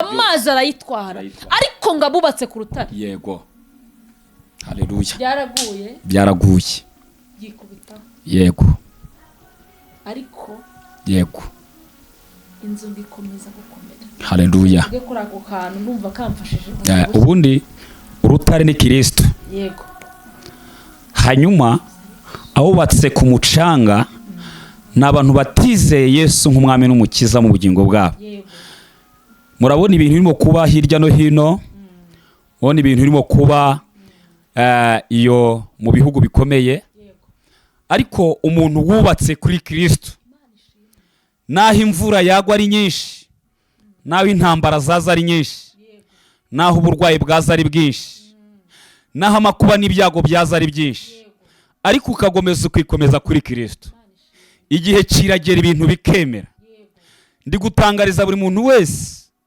amazi arayitwara ariko ngo abubatse ku rutare. Yego. Haleluya. Byaraguye yikubita. Yego. Ariko yego inzu bikomeza gukomera. Haleluya. Nge kuri ako kantu ndumva kamfashije. Ubundi urutare ni Kristo. Yego. Hanyuma abubatse ku mucanga n'abantu batizeye Yesu nk'umwami n'umukiza mu bugingo bwabo. Murabona ibintu birimo kuba hirya no hino. Murabona ibintu birimo kuba iyo mu bihugu bikomeye. Ariko umuntu wubatse kuri Kristo, naho imvura yagwa ari nyinshi, naho intambara zaza ari nyinshi, naho uburwayi bwaza ari bwinshi, naho amakuba n'ibyago byaza ari byinshi, ariko ukagomeza ukikomeza kuri Kristo, igihe kiragera ibintu bikemera. Ndi gutangariza buri muntu wese